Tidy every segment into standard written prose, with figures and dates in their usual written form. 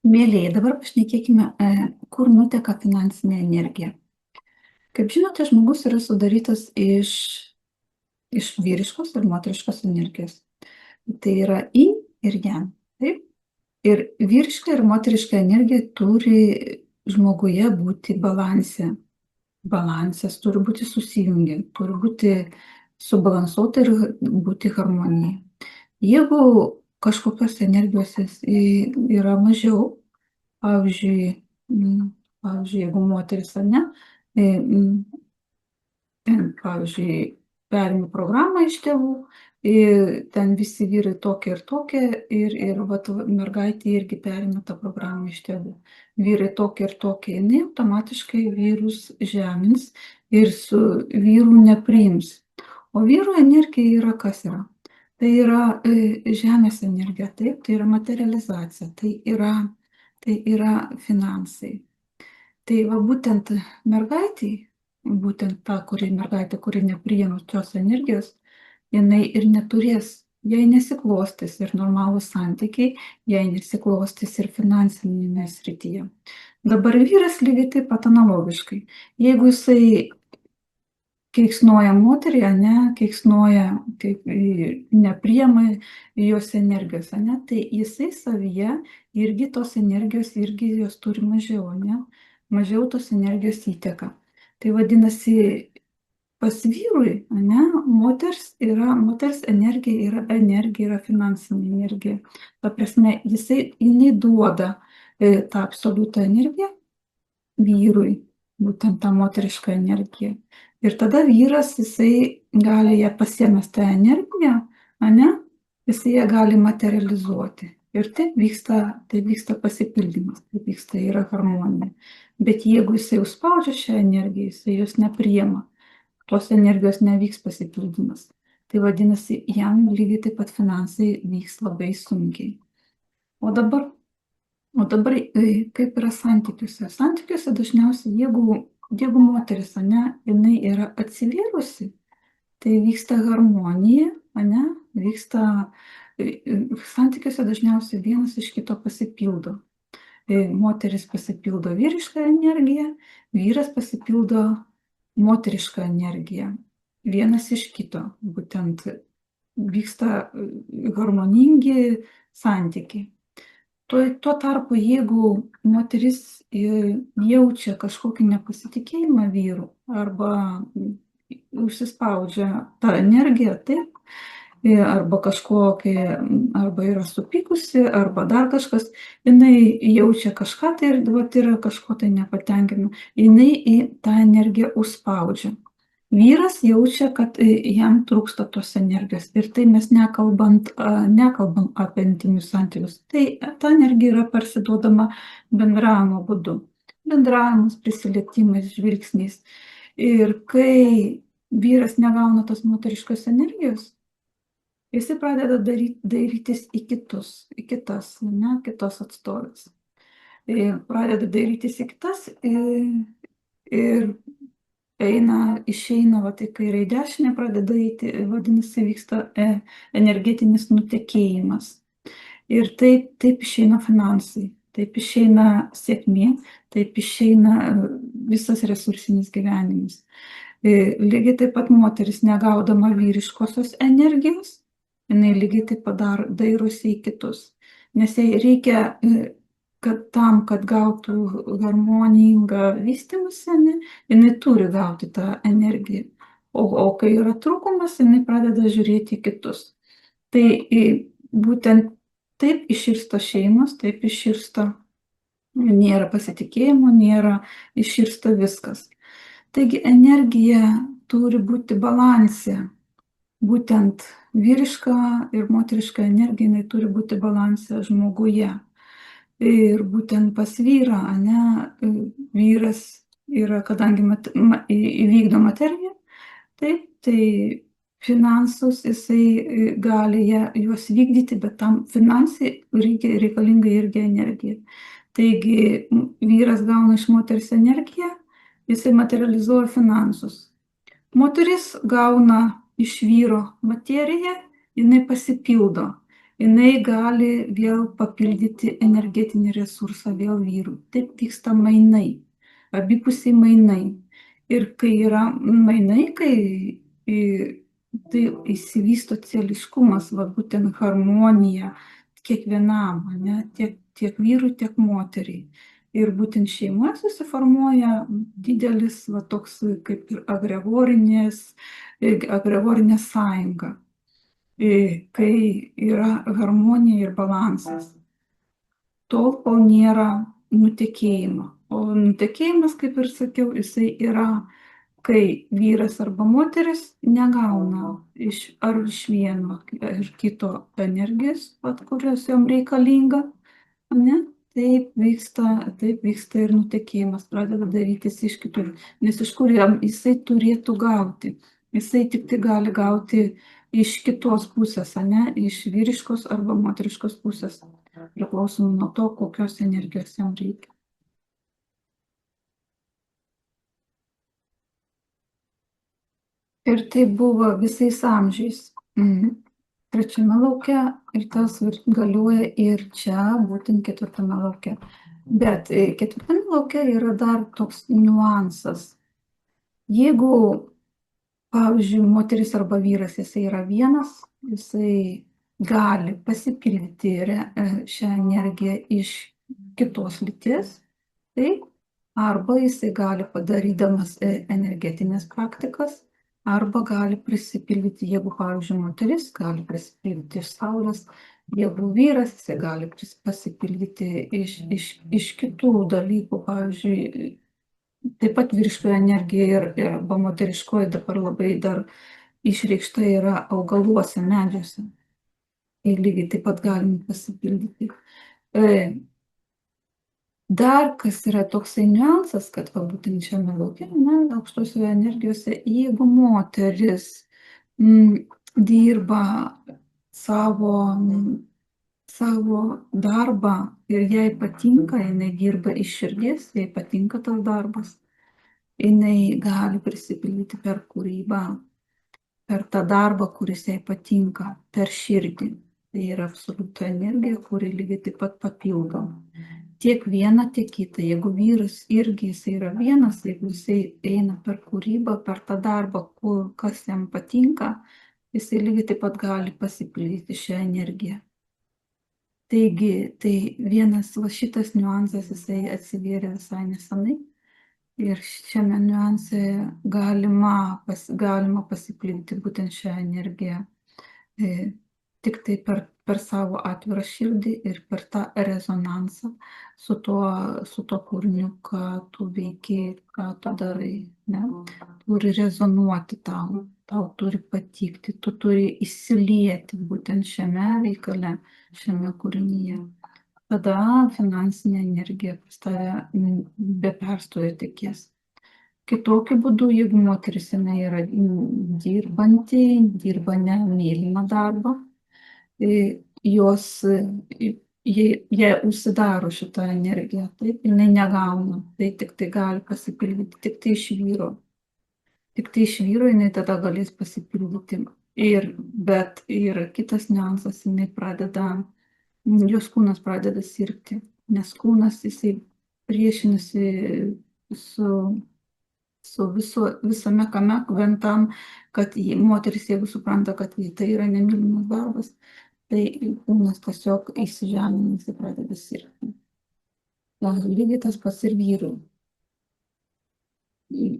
Mielieji, dabar pašnekėkime, kur nuteka finansinė energija. Kaip žinote, žmogus yra sudarytas iš vyriškos ir moteriškos energijos. Tai yra yin ir yang. Taip? Ir vyriška ir moteriška energija turi žmoguje būti balanse. Balansas turi būti susijungę, turi būti subalansuota ir būti harmonija. Jeigu kažkokios energijos yra mažiau, pavyzdžiui, jeigu moteris, ar ne, pavyzdžiui, perimi programą iš tėvų, ten visi vyrai tokie ir tokie, ir vat, mergaitė irgi perėmė tą programą iš tėvų. Vyrai tokie ir tokie, jinai automatiškai vyrus žemins ir su vyru nepriims. O vyro energija yra kas yra? Tai yra žemės energija, taip, tai yra materializacija, tai yra finansai. Tai va būtent mergaitė, būtent ta mergaitė, kuri nepriima tos energijos, jinai ir neturės, jei nesiklostys ir normalūs santykiai, jei nesiklostys ir finansinėje srityje. Dabar vyras lygiai taip pat analogiškai. Jeigu jisai keiksnoja moterį, ne, keiksnoja, nepriema jos energijos, ne, tai jisai savyje irgi tos energijos, irgi jos turi mažiau, ne, mažiau tos energijos įteka. Tai vadinasi, pas vyrui, ne, moters energija yra finansinė energija. Ta prasme, jinai duoda tą absoliutą energiją vyrui, būtent tą moterišką energiją. Ir tada vyras, jisai gali ją pasiėmęs tą energiją, ane, jisai ją gali materializuoti. Ir taip vyksta pasipildymas, taip vyksta yra harmonija. Bet jeigu jisai užspaudžia šią energiją, jisai jos nepriima, tos energijos nevyks pasipildymas. Tai vadinasi, jam lygiai taip pat finansai vyks labai sunkiai. O dabar kaip yra santykiuose? Santykiuose dažniausiai, jeigu moteris, ane, jinai yra atsivėrusi, tai vyksta harmonija, ane, santykiuose dažniausiai vienas iš kito pasipildo. Moteris pasipildo vyrišką energiją, vyras pasipildo moterišką energiją. Vienas iš kito, būtent vyksta harmoningi santykiai. Tuo tarpu, jeigu moteris jaučia kažkokį nepasitikėjimą vyru arba užsispaudžia tą energiją, taip, arba arba yra supykusi, arba dar kažkas, jinai jaučia kažką, tai yra kažko tai nepatenkina, jinai tą energiją užspaudžia. Vyras jaučia, kad jam trūksta tos energijos ir tai mes nekalbam apie intymius santykius. Tai ta energija yra parsiduodama bendravimo būdu. Bendravimas, prisilietimais, žvilgsniais. Ir kai vyras negauna tos moteriškos energijos, jisai pradeda dairytis į kitas, ne, kitos atstovės. Pradeda dairytis į kitas ir išeina, į kairę į dešinę, pradeda eiti, vadinasi, vyksta energetinis nutekėjimas. Ir taip išeina finansai, taip išeina sėkmė, taip išeina visas resursinis gyvenimas. Lygiai taip pat moteris, negaudama vyriškosios energijos, jinai lygiai taip pat dairosi į kitus. Nes jai reikia, kad gautų harmoningą vystymąsi, jinai turi gauti tą energiją. O kai yra trūkumas, jinai pradeda žiūrėti į kitus. Tai būtent taip iširsta šeimos, taip iširsta, nėra pasitikėjimo, iširsta viskas. Taigi energija turi būti balanse. Būtent vyriška ir moteriška energija, jinai turi būti balanse žmoguje. Ir būtent pas vyrą, ne, vyras yra, kadangi įvykdo materiją, taip, tai finansus jisai gali juos vykdyti, bet tam finansai reikalinga irgi energija. Taigi vyras gauna iš moters energiją, jisai materializuoja finansus. Moteris gauna iš vyro materiją, jinai pasipildo. jinai gali vėl papildyti energetinį resursą vėl vyrų. Taip vyksta mainai, abipusiai mainai. Ir kai yra mainai, tai įsivysto celiškumas, va būtent harmonija kiekvienam, ne, tiek vyrui, tiek moteriai. Ir būtent šeimoje susiformuoja didelis, va toks kaip ir agregorinė sąjunga, kai yra harmonija ir balansas, tol, kol nėra nutekėjimo. O nutekėjimas, kaip ir sakiau, jisai yra, kai vyras arba moteris negauna ar iš vieno ir kito energijos, kurios jom reikalinga, ne? Taip vyksta ir nutekėjimas, pradeda darytis iš kitur. Nes iš kur jisai turėtų gauti? Jisai tik tai gali gauti iš kitos pusės, ne? Iš vyriškos arba moteriškos pusės, priklausomai nuo to, kokios energijos jam reikia. Ir tai buvo visais amžiais. Trečiame lauke ir tas galioja ir čia, būtent ketvirtame lauke. Bet ketvirtame lauke yra dar toks niuansas. Jeigu, pavyzdžiui, moteris arba vyras, jisai yra vienas, jisai gali pasipildyti šią energiją iš kitos lyties, taip, arba jisai gali padarydamas energetinės praktikas, arba gali prisipildyti, jeigu, pavyzdžiui, moteris gali prisipildyti iš saulės, jeigu vyras, jisai gali pasipildyti iš kitų dalykų, pavyzdžiui, taip pat vyriškoji energija arba moteriškoji dabar labai dar išreikšta yra augaluose, medžiuose. Ir lygiai taip pat galime pasipildyti. Dar kas yra toksai niuansas, kad va, būtent šiame lauke, aukštosios energijose, jeigu moteris dirba savo darbą ir jai patinka, jinai dirba iš širdies, jai patinka tas darbas, jinai gali prisipildyti per kūrybą, per tą darbą, kuris jai patinka, per širdį. Tai yra absoliuta energija, kuri lygiai taip pat papildo. Tiek vieną, tiek kitą. Jeigu vyras irgi jisai yra vienas, jeigu jisai eina per kūrybą, per tą darbą, kas jam patinka, jisai lygiai taip pat gali pasipildyti šią energiją. Taigi, tai vienas va šitas niuansas, jisai atsivėrė visai nesenai. Ir šiame niuanse galima pasipildyti būtent šią energiją tik tai per savo atvirą širdį ir per tą rezonansą su tuo kūriniu, ką tu veiki, ką tu darai. Ne? Turi rezonuoti tau turi patikti, tu turi įsilieti būtent šiame veikale, šiame kūrinyje. Tada finansinė energija pas tave be perstojo tekės. Kitokiu būdu, jeigu moteris jinai yra dirbanti, dirba nemylimą darbą, jie užsidaro šitą energiją, taip, jinai negauna, tai tik tai gali pasipildyti, tik tai iš vyro. Tik tai iš vyro jinai tada galės pasipildyti. Bet yra kitas niuansas, jos kūnas pradeda sirgti, nes kūnas jisai priešinasi visame kame, vien tam, kad moteris, jeigu supranta, kad tai yra nemylimas darbas, tai kūnas tiesiog įsižemina, jisai pradeda sirgti. Lygiai tas pats ir vyrų.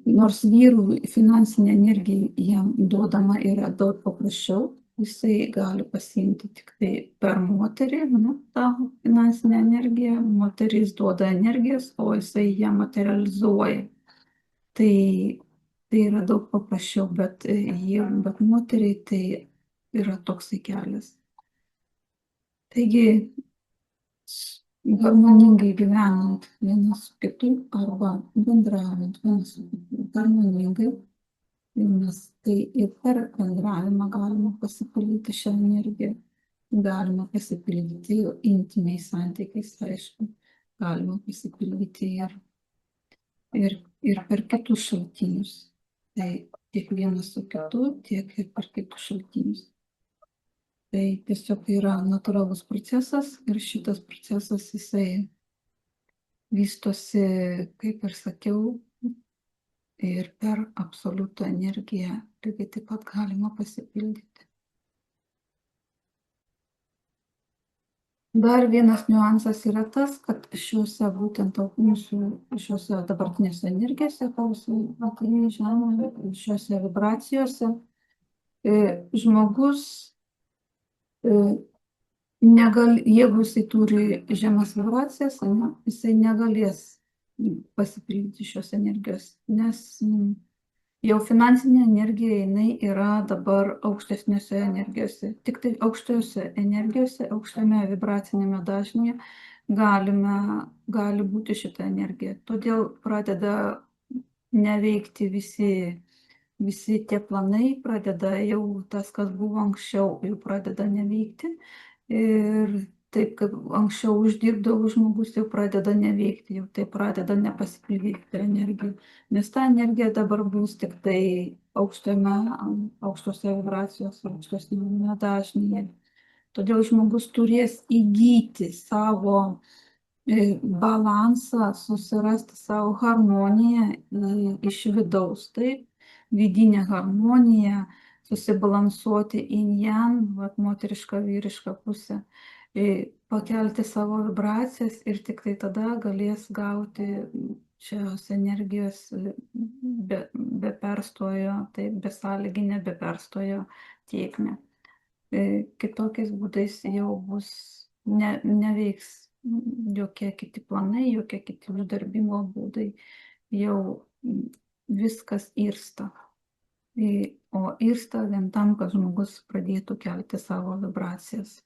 Nors vyrų finansinė energija jam duodama yra daug paprasčiau, jisai gali pasiimti tik tai per moterį, tą finansinę energiją, moteris duoda energijos, o jisai ją materializuoja. Tai yra daug paprasčiau, bet moteriai tai yra toksai kelias. Taigi, harmoningai gyvenant vienas su kitu arba bendraujant vienas su kitu harmoningai, nes tai ir per bendravimą galima pasipildyti šią energiją, galima pasipildyti intimiais santykiais, aišku, galima pasipildyti ir per kitus šaltinius. Tai tiek vienas su kitu, tiek ir per kitus šaltinius. Tai tiesiog yra natūralus procesas ir šitas procesas jisai vystosi, kaip ir sakiau, ir per absoliutų energiją lygiai taip pat galima pasipildyti. Dar vienas niuansas yra tas, kad šiuose būtent mūsų šiuose dabartinėse energijose, koks ateina į Žemę, šiuose vibracijose, žmogus jeigu jisai turi žemas vibracijas, jisai negalės pasipildyti šios energijos, nes jau finansinė energija jinai yra dabar aukštesniuose energijose. Tik tai aukštose energijose, aukštame vibracinėme dažnyje gali būti šita energija. Todėl pradeda neveikti visi tie planai, pradeda jau tas, kas buvo anksčiau, jau pradeda neveikti. Ir taip, kaip anksčiau uždirbdavo žmogus, jau pradeda neveikti, jau tai pradeda nepasipildyti energiją. Nes ta energija dabar bus tik tai aukštose vibracijose, aukštesnėme dažnyje. Todėl žmogus turės įgyti savo balansą, susirasti savo harmoniją iš vidaus, taip, vidinę harmoniją, susibalansuoti in-yang, moterišką, vyrišką pusę, pakelti savo vibracijas ir tik tai tada galės gauti šios energijos be perstojo, taip, besąlyginė, be perstojo tėkmę. Kitokiais būdais jau neveiks jokie kiti planai, jokie kiti uždarbimo būdai, jau viskas irsta. O irsta vien tam, kad žmogus pradėtų kelti savo vibracijas.